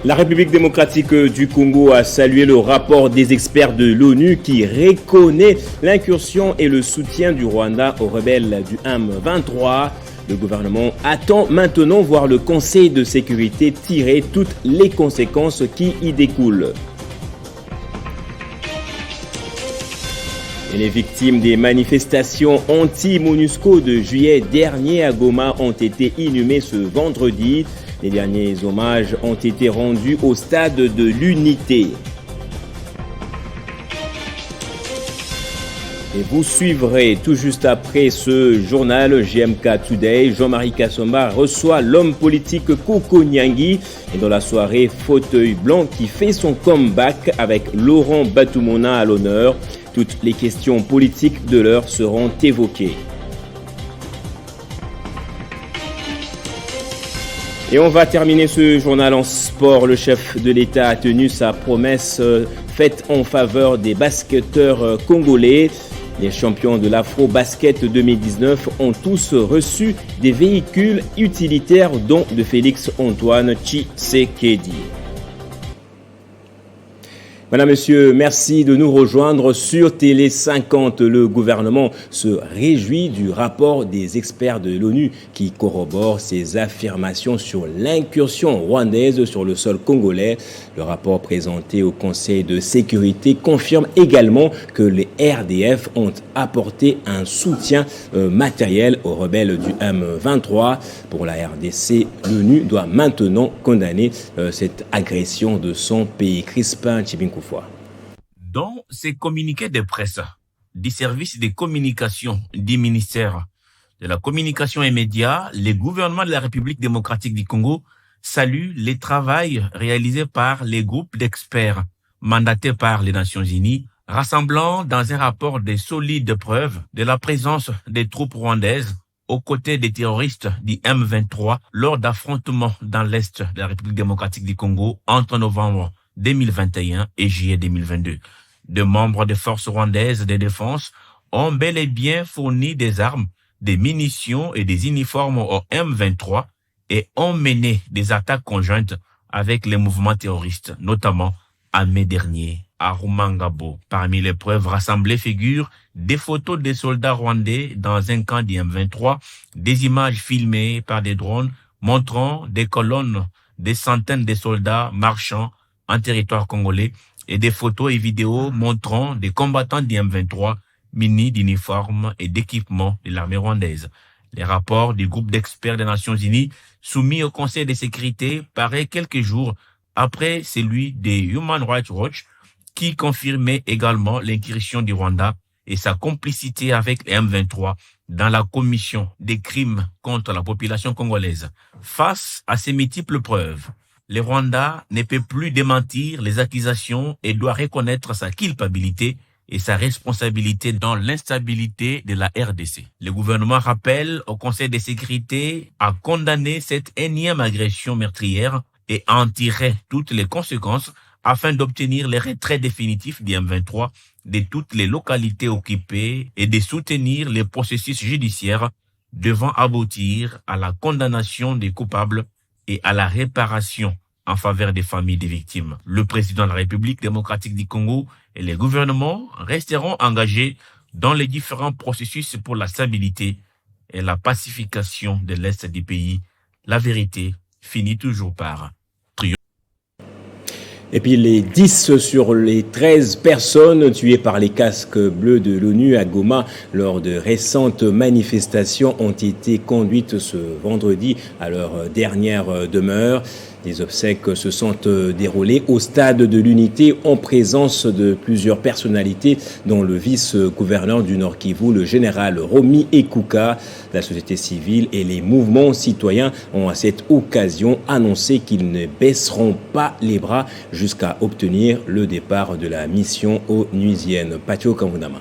La République démocratique du Congo a salué le rapport des experts de l'ONU qui reconnaît l'incursion et le soutien du Rwanda aux rebelles du M23. Le gouvernement attend maintenant voir le Conseil de sécurité tirer toutes les conséquences qui y découlent. Et les victimes des manifestations anti-MONUSCO de juillet dernier à Goma ont été inhumées ce vendredi. Les derniers hommages ont été rendus au stade de l'Unité. Et vous suivrez tout juste après ce journal GMK Today. Jean-Marie Kassomba reçoit l'homme politique Koko Nyangi. Et dans la soirée, fauteuil blanc qui fait son comeback avec Laurent Batoumona à l'honneur. Toutes les questions politiques de l'heure seront évoquées. Et on va terminer ce journal en sport. Le chef de l'État a tenu sa promesse faite en faveur des basketteurs congolais. Les champions de l'Afro-Basket 2019 ont tous reçu des véhicules utilitaires, dont de Félix-Antoine Tshisekedi. Madame, Monsieur, merci de nous rejoindre sur Télé 50. Le gouvernement se réjouit du rapport des experts de l'ONU qui corrobore ses affirmations sur l'incursion rwandaise sur le sol congolais. Le rapport présenté au Conseil de sécurité confirme également que les RDF ont apporté un soutien matériel aux rebelles du M23. Pour la RDC, l'ONU doit maintenant condamner cette agression de son pays. Crispin Tchibinkou. Dans ces communiqués de presse du service de communication du ministère de la Communication et Médias, le gouvernement de la République démocratique du Congo salue le travail réalisé par les groupes d'experts mandatés par les Nations Unies, rassemblant dans un rapport de solides preuves de la présence des troupes rwandaises aux côtés des terroristes du M23 lors d'affrontements dans l'Est de la République démocratique du Congo entre novembre 2021 et juillet 2022. De membres des forces rwandaises de défense ont bel et bien fourni des armes, des munitions et des uniformes au M23 et ont mené des attaques conjointes avec les mouvements terroristes, notamment en mai dernier à Rumangabo. Parmi les preuves rassemblées figurent des photos des soldats rwandais dans un camp du M23, des images filmées par des drones montrant des colonnes, des centaines de soldats marchant en territoire congolais et des photos et vidéos montrant des combattants du M23 munis d'uniformes et d'équipements de l'armée rwandaise. Les rapports du groupe d'experts des Nations Unies soumis au Conseil de sécurité paraît quelques jours après celui des Human Rights Watch qui confirmait également l'incursion du Rwanda et sa complicité avec les M23 dans la commission des crimes contre la population congolaise. Face à ces multiples preuves, le Rwanda ne peut plus démentir les accusations et doit reconnaître sa culpabilité et sa responsabilité dans l'instabilité de la RDC. Le gouvernement rappelle au Conseil de sécurité à condamner cette énième agression meurtrière et à en tirer toutes les conséquences afin d'obtenir le retrait définitif du M23 de toutes les localités occupées et de soutenir les processus judiciaires devant aboutir à la condamnation des coupables et à la réparation en faveur des familles des victimes. Le président de la République démocratique du Congo et les gouvernements resteront engagés dans les différents processus pour la stabilité et la pacification de l'Est du pays. La vérité finit toujours par triompher. Et puis les 10 sur les 13 personnes tuées par les casques bleus de l'ONU à Goma lors de récentes manifestations ont été conduites ce vendredi à leur dernière demeure. Les obsèques se sont déroulées au stade de l'Unité en présence de plusieurs personnalités, dont le vice-gouverneur du Nord Kivu, le général Romy Ekouka. La société civile et les mouvements citoyens ont à cette occasion annoncé qu'ils ne baisseront pas les bras jusqu'à obtenir le départ de la mission onusienne. Patio Kamvunama.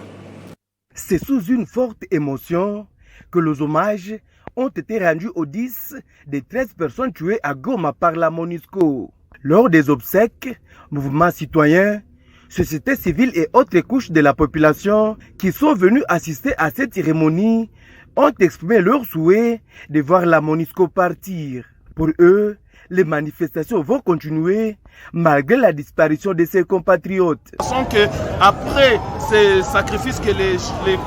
C'est sous une forte émotion que les hommages ont été rendus aux 10 des 13 personnes tuées à Goma par la MONUSCO. Lors des obsèques, mouvements citoyens, société civile et autres couches de la population qui sont venus assister à cette cérémonie ont exprimé leur souhait de voir la MONUSCO partir. Pour eux, les manifestations vont continuer malgré la disparition de ses compatriotes. Sans que après ces sacrifices que les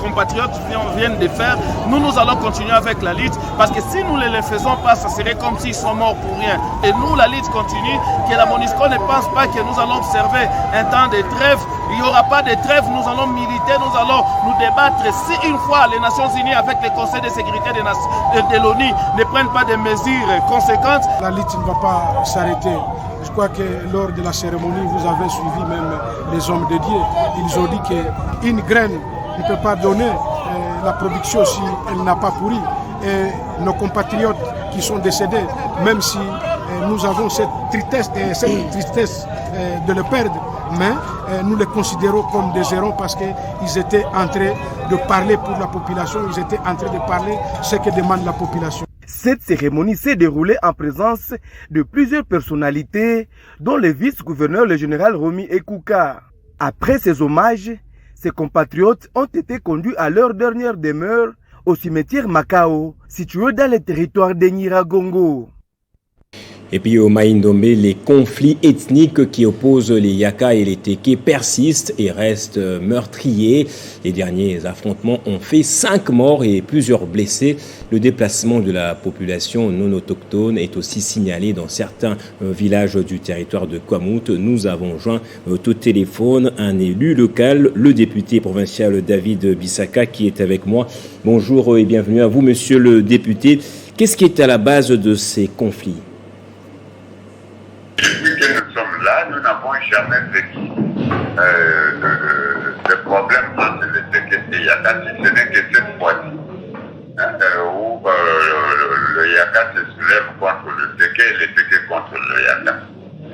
compatriotes viennent de faire, nous allons continuer avec la lutte, parce que si nous ne les faisons pas, ça serait comme s'ils sont morts pour rien. Et nous, la lutte continue, que la MONUSCO ne pense pas que nous allons observer un temps de trêve. Il n'y aura pas de trêve, nous allons militer, nous allons nous débattre. Si une fois les Nations Unies avec le Conseil de sécurité de l'ONU ne prennent pas de mesures conséquentes, la lutte ne va pas s'arrêter. Je crois que lors de la cérémonie, vous avez suivi même les hommes de Dieu. Ils ont dit qu'une graine ne peut pas donner la production si elle n'a pas pourri. Et nos compatriotes qui sont décédés, même si nous avons cette tristesse de le perdre, mais nous les considérons comme des héros parce qu'ils étaient en train de parler pour la population, ils étaient en train de parler ce que demande la population. Cette cérémonie s'est déroulée en présence de plusieurs personnalités, dont le vice-gouverneur, le général Romy Ekouka. Après ces hommages, ses compatriotes ont été conduits à leur dernière demeure au cimetière Makao, situé dans le territoire de Nyiragongo. Et puis au Maïndombe, les conflits ethniques qui opposent les Yaka et les Teke persistent et restent meurtriers. Les derniers affrontements ont fait 5 morts et plusieurs blessés. Le déplacement de la population non autochtone est aussi signalé dans certains villages du territoire de Kwamouth. Nous avons joint au téléphone un élu local, le député provincial David Bissaka, qui est avec moi. Bonjour et bienvenue à vous, monsieur le député. Qu'est-ce qui est à la base de ces conflits ? Depuis que nous sommes là, nous n'avons jamais vécu de problème entre les Teke et les Yaka, si ce n'est que cette fois-ci, où le Yaka se soulève contre le Teke et le Teke contre le Yaka.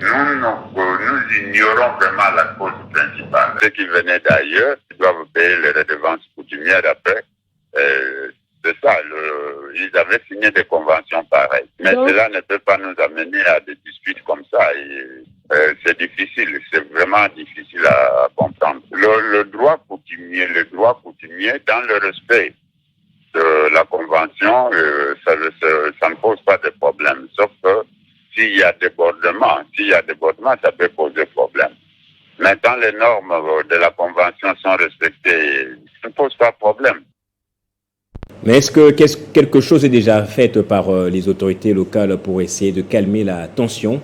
Nous ignorons vraiment la cause principale. Ceux qui venaient d'ailleurs doivent payer les redevances coutumières après. C'est ça, ils avaient signé des conventions pareilles. Mais cela ne peut pas nous amener à des disputes comme ça. C'est difficile, c'est vraiment difficile à comprendre. Le droit coutumier, dans le respect de la convention, ça ne pose pas de problème. Sauf que s'il y a débordement, ça peut poser problème. Mais quand les normes de la convention sont respectées, ça ne pose pas de problème. Mais est-ce que quelque chose est déjà fait par les autorités locales pour essayer de calmer la tension ?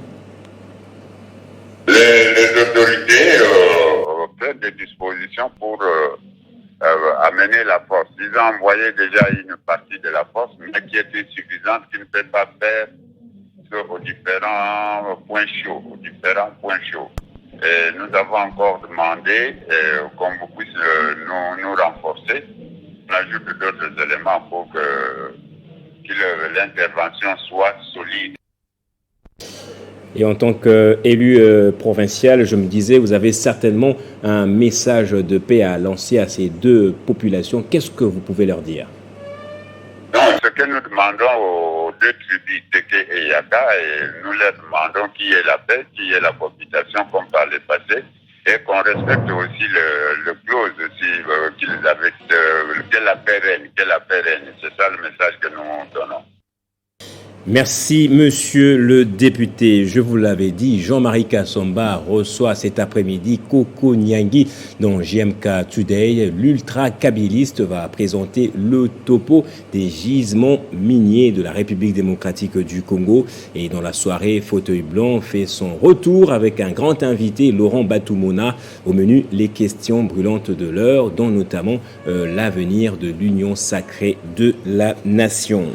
Les autorités prennent des dispositions pour amener la force. Ils ont envoyé déjà une partie de la force, mais qui est insuffisante, qui ne peut pas faire aux différents points chauds. Et nous avons encore demandé qu'on puisse nous renforcer. On ajoute d'autres éléments pour que l'intervention soit solide. Et en tant qu'élu provincial, je me disais, vous avez certainement un message de paix à lancer à ces deux populations. Qu'est-ce que vous pouvez leur dire ? Non, ce que nous demandons aux deux tribus Teke et Yaka, et nous leur demandons qui est la paix, qui est la cohabitation comme par le passé, et qu'on respecte aussi le clause aussi qu'ils avaient, que la paix règne. C'est ça le message que nous donnons. Merci, monsieur le député. Je vous l'avais dit, Jean-Marie Kassomba reçoit cet après-midi Koko Nyangi dans JMK Today. L'ultra-kabiliste va présenter le topo des gisements miniers de la République démocratique du Congo. Et dans la soirée, Fauteuil Blanc fait son retour avec un grand invité, Laurent Batumona. Au menu, les questions brûlantes de l'heure, dont notamment l'avenir de l'Union sacrée de la nation.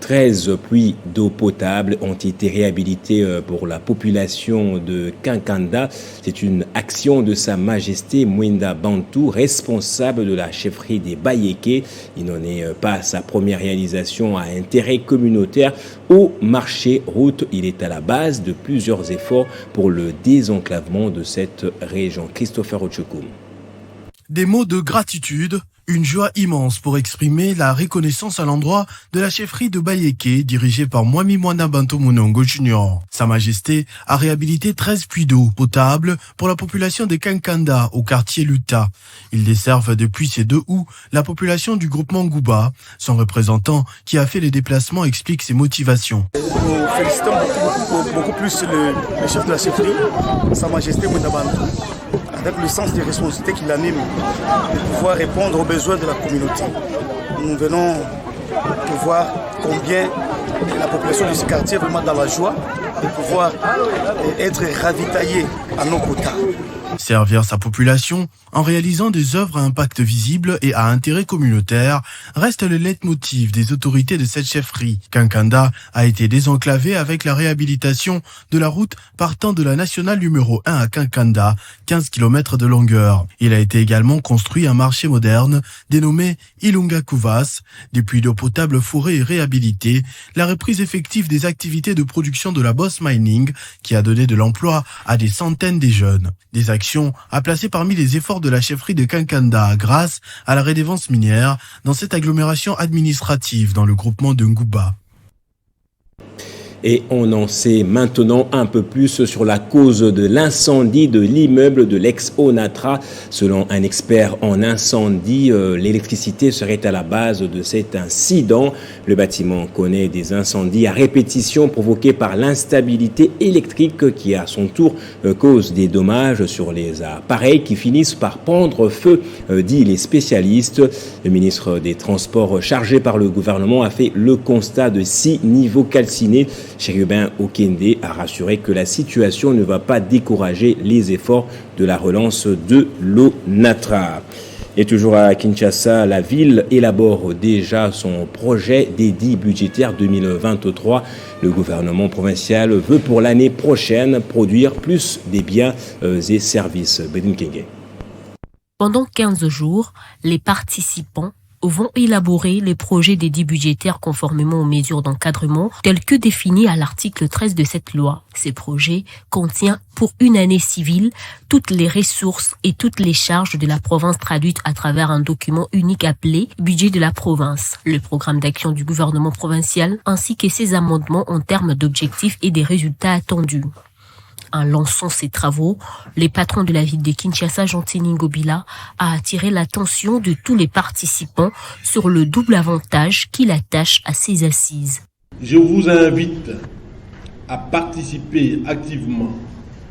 13 puits d'eau potable ont été réhabilités pour la population de Kinkanda. C'est une action de Sa Majesté Mwenda Bantou, responsable de la chefferie des Bayéké. Il n'en est pas sa première réalisation à intérêt communautaire. Au marché route, il est à la base de plusieurs efforts pour le désenclavement de cette région. Christopher Ochokoum. Des mots de gratitude Une joie immense pour exprimer la reconnaissance à l'endroit de la chefferie de Bayeke dirigée par Mwami Mwana Banto Monongo Jr. Sa Majesté a réhabilité 13 puits d'eau potable pour la population de Kankanda au quartier Luta. Ils desservent depuis ces 2 août la population du groupement Ngouba. Son représentant qui a fait les déplacements explique ses motivations. Nous félicitons beaucoup plus le chef de la chefferie, Sa Majesté Mwana Banto, avec le sens des responsabilités qu'il anime, de pouvoir répondre aux besoins de la communauté. Nous venons de voir combien la population de ce quartier est vraiment dans la joie de pouvoir être ravitaillée à nos quotas. Servir sa population en réalisant des œuvres à impact visible et à intérêt communautaire reste le leitmotiv des autorités de cette chefferie. Kankanda a été désenclavé avec la réhabilitation de la route partant de la nationale numéro 1 à Kankanda, 15 km de longueur. Il a été également construit un marché moderne dénommé Ilunga Kuvas, des puits d'eau potable fourrés et réhabilités, la reprise effective des activités de production de la Boss Mining qui a donné de l'emploi à des centaines de jeunes. Des actions à placer parmi les efforts de la chefferie de Kankanda grâce à la redevance minière dans cette agglomération administrative dans le groupement de Ngouba. Et on en sait maintenant un peu plus sur la cause de l'incendie de l'immeuble de l'ex-Onatra. Selon un expert en incendie, l'électricité serait à la base de cet incident. Le bâtiment connaît des incendies à répétition provoqués par l'instabilité électrique qui, à son tour, cause des dommages sur les appareils qui finissent par prendre feu, dit les spécialistes. Le ministre des Transports chargé par le gouvernement a fait le constat de 6 niveaux calcinés. Chérubin Okende a rassuré que la situation ne va pas décourager les efforts de la relance de l'Onatra. Et toujours à Kinshasa, la ville élabore déjà son projet d'édit budgétaire 2023. Le gouvernement provincial veut pour l'année prochaine produire plus des biens et services. Bedin Kenge. Pendant 15 jours, les participants vont élaborer les projets d'édit budgétaires conformément aux mesures d'encadrement telles que définies à l'article 13 de cette loi. Ces projets contiennent pour une année civile toutes les ressources et toutes les charges de la province traduites à travers un document unique appelé budget de la province, le programme d'action du gouvernement provincial ainsi que ses amendements en termes d'objectifs et des résultats attendus. En lançant ces travaux, le patron de la ville de Kinshasa, Jean-Tini Ngobila, a attiré l'attention de tous les participants sur le double avantage qu'il attache à ces assises. Je vous invite à participer activement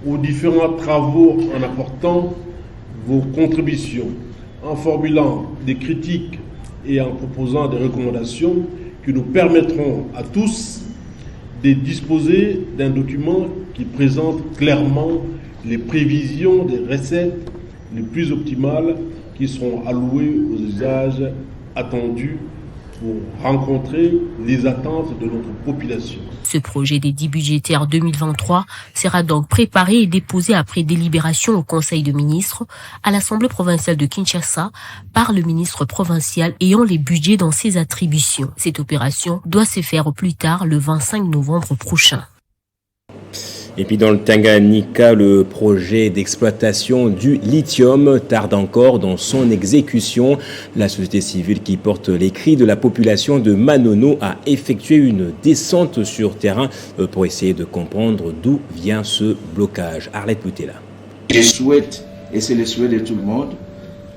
aux différents travaux en apportant vos contributions, en formulant des critiques et en proposant des recommandations qui nous permettront à tous de disposer d'un document qui présente clairement les prévisions des recettes les plus optimales qui seront allouées aux usages attendus pour rencontrer les attentes de notre population. Ce projet d'édit budgétaire 2023 sera donc préparé et déposé après délibération au Conseil de ministres à l'Assemblée provinciale de Kinshasa par le ministre provincial ayant les budgets dans ses attributions. Cette opération doit se faire au plus tard le 25 novembre prochain. Et puis dans le Tanganyika, le projet d'exploitation du lithium tarde encore dans son exécution. La société civile qui porte les cris de la population de Manono a effectué une descente sur terrain pour essayer de comprendre d'où vient ce blocage. Arlette Boutella. Je souhaite, et c'est le souhait de tout le monde,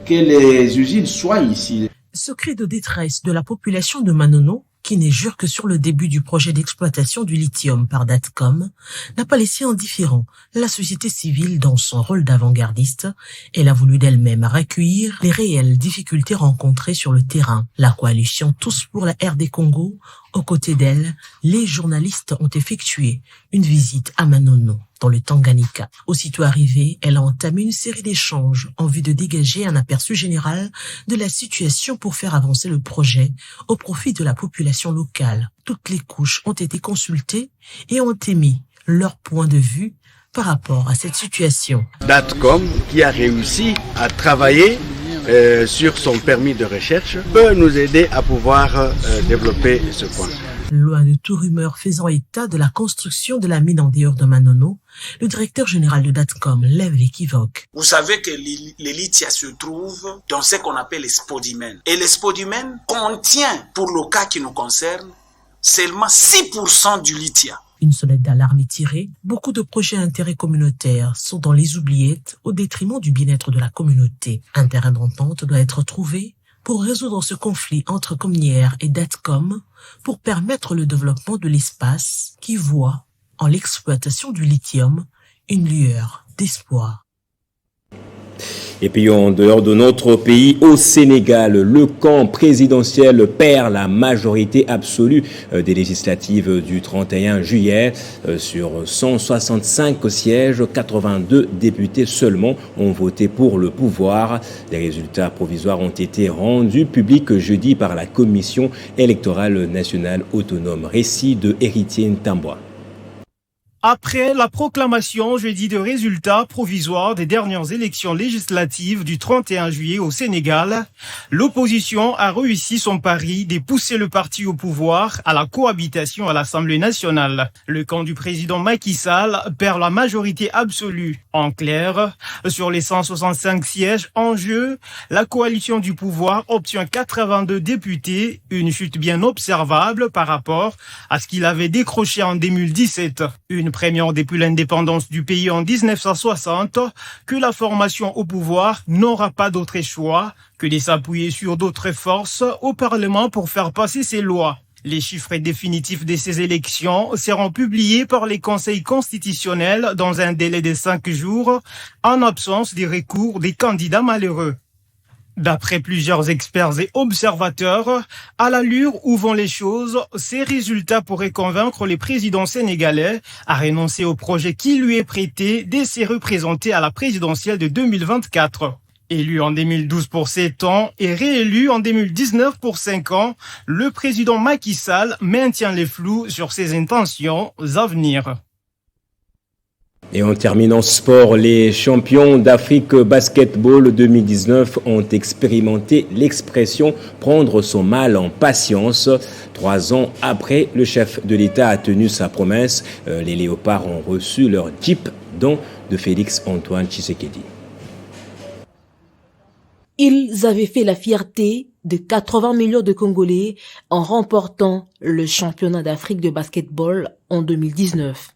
que les usines soient ici. Ce cri de détresse de la population de Manono, qui n'est jure que sur le début du projet d'exploitation du lithium par Datcom, n'a pas laissé indifférent la société civile dans son rôle d'avant-gardiste. Elle a voulu d'elle-même recueillir les réelles difficultés rencontrées sur le terrain. La coalition Tous pour la RD Congo, aux côtés d'elle, les journalistes ont effectué une visite à Manono, dans le Tanganyika. Aussitôt arrivée, elle a entamé une série d'échanges en vue de dégager un aperçu général de la situation pour faire avancer le projet au profit de la population locale. Toutes les couches ont été consultées et ont émis leur point de vue par rapport à cette situation. Datcom, qui a réussi à travailler sur son permis de recherche, peut nous aider à pouvoir développer ce point. Loin de toute rumeur faisant état de la construction de la mine en dehors de Manono, le directeur général de Datcom lève l'équivoque. Vous savez que le lithium se trouve dans ce qu'on appelle les spodumènes. Et les spodumènes contient, pour le cas qui nous concerne, seulement 6% du lithium. Une sonnette d'alarme est tirée. Beaucoup de projets d'intérêt communautaire sont dans les oubliettes au détriment du bien-être de la communauté. Un terrain d'entente doit être trouvé pour résoudre ce conflit entre Comnières et Datcom pour permettre le développement de l'espace qui voit en l'exploitation du lithium une lueur d'espoir. Et puis en dehors de notre pays, au Sénégal, le camp présidentiel perd la majorité absolue des législatives du 31 juillet. Sur 165 sièges, 82 députés seulement ont voté pour le pouvoir. Les résultats provisoires ont été rendus publics jeudi par la Commission électorale nationale autonome. Récit de Héritier Ntamboa. Après la proclamation jeudi de résultats provisoires des dernières élections législatives du 31 juillet au Sénégal, l'opposition a réussi son pari de pousser le parti au pouvoir à la cohabitation à l'Assemblée nationale. Le camp du président Macky Sall perd la majorité absolue. En clair, sur les 165 sièges en jeu, la coalition du pouvoir obtient 82 députés, une chute bien observable par rapport à ce qu'il avait décroché en 2017. Une première depuis l'indépendance du pays en 1960, que la formation au pouvoir n'aura pas d'autre choix que de s'appuyer sur d'autres forces au Parlement pour faire passer ses lois. Les chiffres définitifs de ces élections seront publiés par les conseils constitutionnels dans un délai de 5 jours, en absence des recours des candidats malheureux. D'après plusieurs experts et observateurs, à l'allure où vont les choses, ces résultats pourraient convaincre les présidents sénégalais à renoncer au projet qui lui est prêté de se représenter à la présidentielle de 2024. Élu en 2012 pour 7 ans et réélu en 2019 pour 5 ans, le président Macky Sall maintient les flous sur ses intentions à venir. Et en terminant sport, les champions d'Afrique basketball 2019 ont expérimenté l'expression « prendre son mal en patience ». 3 ans après, le chef de l'État a tenu sa promesse. Les Léopards ont reçu leur Jeep, don de Félix-Antoine Tshisekedi. Ils avaient fait la fierté de 80 millions de Congolais en remportant le championnat d'Afrique de basketball en 2019.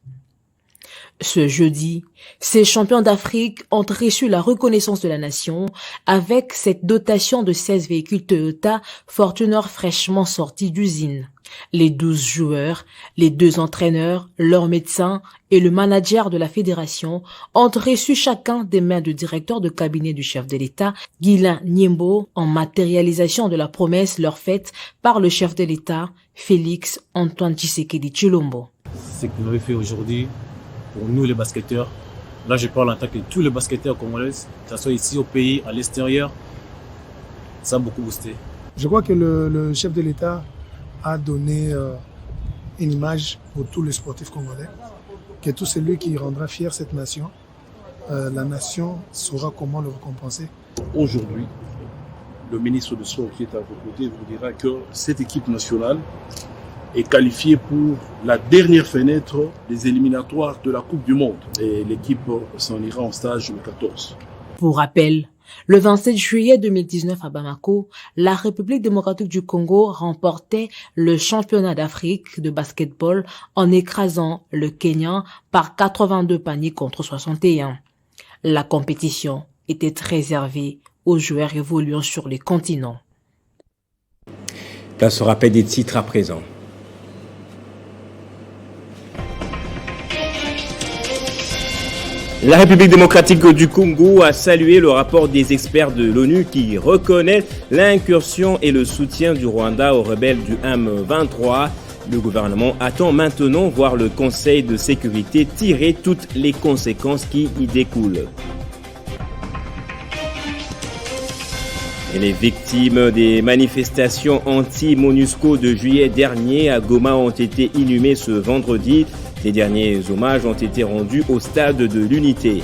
Ce jeudi, ces champions d'Afrique ont reçu la reconnaissance de la nation avec cette dotation de 16 véhicules Toyota Fortuner fraîchement sortis d'usine. Les 12 joueurs, les 2 entraîneurs, leurs médecins et le manager de la fédération ont reçu chacun des mains du directeur de cabinet du chef de l'État, Guilain Niembo, en matérialisation de la promesse leur faite par le chef de l'État, Félix-Antoine Tshisekedi Tshilombo. Ce que vous avez fait aujourd'hui, pour nous les basketteurs, là je parle en tant que tous les basketteurs congolais, que ce soit ici au pays, à l'extérieur, ça a beaucoup boosté. Je crois que le chef de l'État a donné une image pour tous les sportifs congolais, que tout celui qui rendra fier cette nation, la nation saura comment le récompenser. Aujourd'hui, le ministre de Sport qui est à vos côtés vous dira que cette équipe nationale est qualifiée pour la dernière fenêtre des éliminatoires de la Coupe du Monde. Et l'équipe s'en ira en stage le 14. Pour rappel, le 27 juillet 2019 à Bamako, la République démocratique du Congo remportait le championnat d'Afrique de basketball en écrasant le Kenya par 82 paniers contre 61. La compétition était réservée aux joueurs évoluant sur les continents. Place au rappel des titres à présent. La République démocratique du Congo a salué le rapport des experts de l'ONU qui reconnaît l'incursion et le soutien du Rwanda aux rebelles du M23. Le gouvernement attend maintenant voir le Conseil de sécurité tirer toutes les conséquences qui y découlent. Et les victimes des manifestations anti-MONUSCO de juillet dernier à Goma ont été inhumées ce vendredi. Les derniers hommages ont été rendus au stade de l'Unité.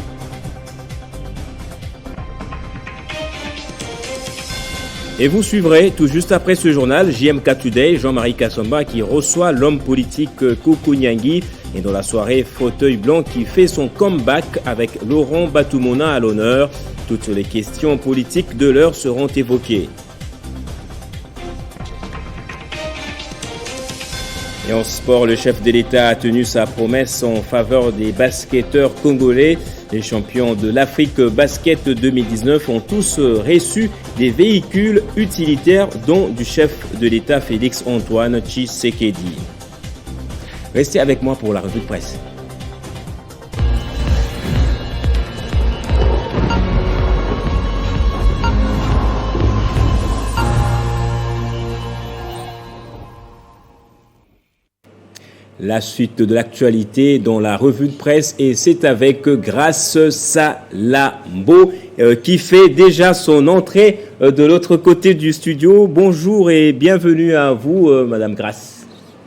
Et vous suivrez tout juste après ce journal JMK Today, Jean-Marie Kassamba qui reçoit l'homme politique Koko Nyangi et dans la soirée Fauteuil Blanc qui fait son comeback avec Laurent Batoumona à l'honneur. Toutes les questions politiques de l'heure seront évoquées. Et en sport, le chef de l'État a tenu sa promesse en faveur des basketteurs congolais. Les champions de l'Afrique Basket 2019 ont tous reçu des véhicules utilitaires, dont du chef de l'État Félix Antoine Tshisekedi. Restez avec moi pour la revue de presse. La suite de l'actualité dans la revue de presse et c'est avec Grace Salambo qui fait déjà son entrée de l'autre côté du studio. Bonjour et bienvenue à vous, Madame Grace.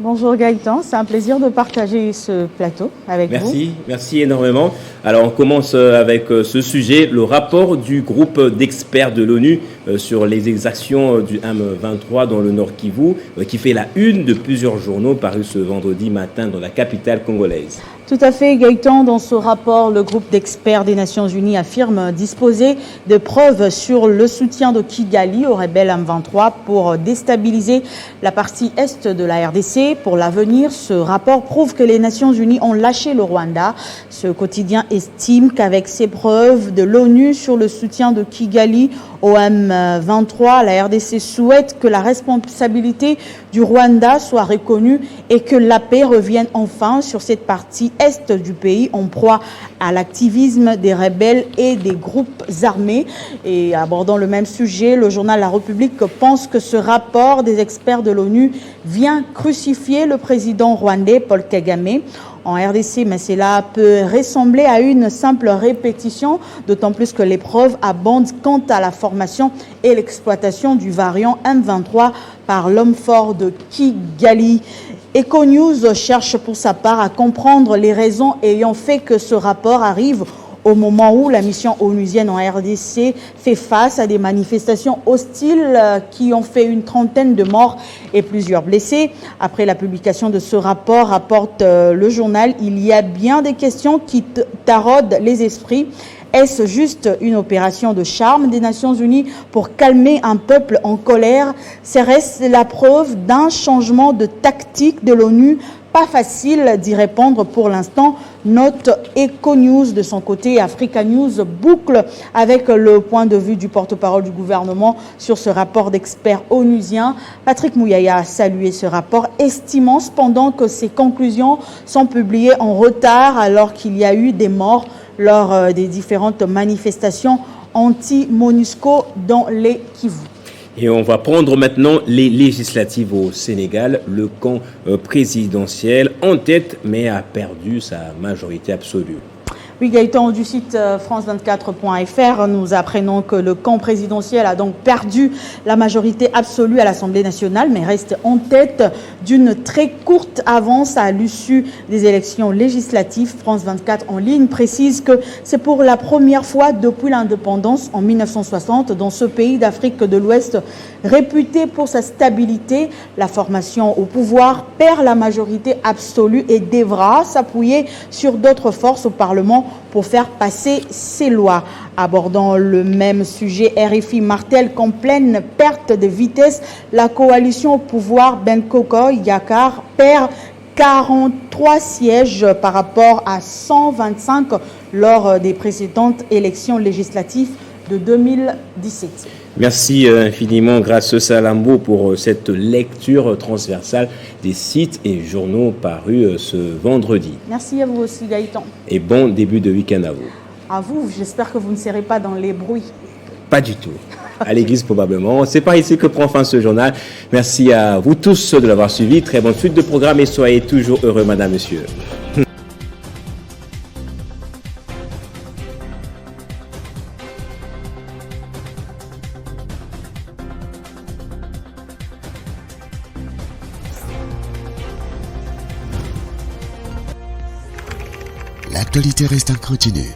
Bonjour Gaëtan, c'est un plaisir de partager ce plateau avec vous. Merci énormément. Alors on commence avec ce sujet, le rapport du groupe d'experts de l'ONU sur les exactions du M23 dans le Nord Kivu, qui fait la une de plusieurs journaux parus ce vendredi matin dans la capitale congolaise. Tout à fait, Gaëtan. Dans ce rapport, le groupe d'experts des Nations Unies affirme disposer de preuves sur le soutien de Kigali aux rebelles M23 pour déstabiliser la partie est de la RDC. Pour l'avenir, ce rapport prouve que les Nations Unies ont lâché le Rwanda. Ce quotidien estime qu'avec ces preuves de l'ONU sur le soutien de Kigali au M23, la RDC souhaite que la responsabilité du Rwanda soit reconnue et que la paix revienne enfin sur cette partie est du pays en proie à l'activisme des rebelles et des groupes armés. Et abordant le même sujet, le journal La République pense que ce rapport des experts de l'ONU vient crucifier le président rwandais Paul Kagame. En RDC, mais cela peut ressembler à une simple répétition, d'autant plus que les preuves abondent quant à la formation et l'exploitation du variant M23 par l'homme fort de Kigali. EcoNews cherche pour sa part à comprendre les raisons ayant fait que ce rapport arrive au moment où la mission onusienne en RDC fait face à des manifestations hostiles qui ont fait une trentaine de morts et plusieurs blessés. Après la publication de ce rapport, rapporte le journal, il y a bien des questions qui taraudent les esprits. Est-ce juste une opération de charme des Nations Unies pour calmer un peuple en colère? Serait-ce la preuve d'un changement de tactique de l'ONU? Pas facile d'y répondre pour l'instant. Note EcoNews de son côté. Africa News boucle avec le point de vue du porte-parole du gouvernement sur ce rapport d'experts onusiens. Patrick Mouyaya a salué ce rapport, estimant cependant que ses conclusions sont publiées en retard alors qu'il y a eu des morts lors des différentes manifestations anti-MONUSCO dans les Kivu. Et on va prendre maintenant les législatives au Sénégal. Le camp présidentiel en tête, mais a perdu sa majorité absolue. Oui, Gaëtan, du site France24.fr, nous apprenons que le camp présidentiel a donc perdu la majorité absolue à l'Assemblée nationale, mais reste en tête d'une très courte avance à l'issue des élections législatives. France24 en ligne précise que c'est pour la première fois depuis l'indépendance en 1960 dans ce pays d'Afrique de l'Ouest réputé pour sa stabilité. La formation au pouvoir perd la majorité absolue et devra s'appuyer sur d'autres forces au Parlement pour faire passer ses lois. Abordant le même sujet, RFI martèle qu'en pleine perte de vitesse, la coalition au pouvoir Benkoko Yakar perd 43 sièges par rapport à 125 lors des précédentes élections législatives de 2017. Merci infiniment, Grace Salambo, pour cette lecture transversale des sites et journaux parus ce vendredi. Merci à vous aussi, Gaëtan. Et bon début de week-end à vous. À vous, j'espère que vous ne serez pas dans les bruits. Pas du tout. À l'église probablement. C'est par ici que prend fin ce journal. Merci à vous tous de l'avoir suivi. Très bonne suite de programme et soyez toujours heureux, madame, monsieur. L'actualité reste incontinue.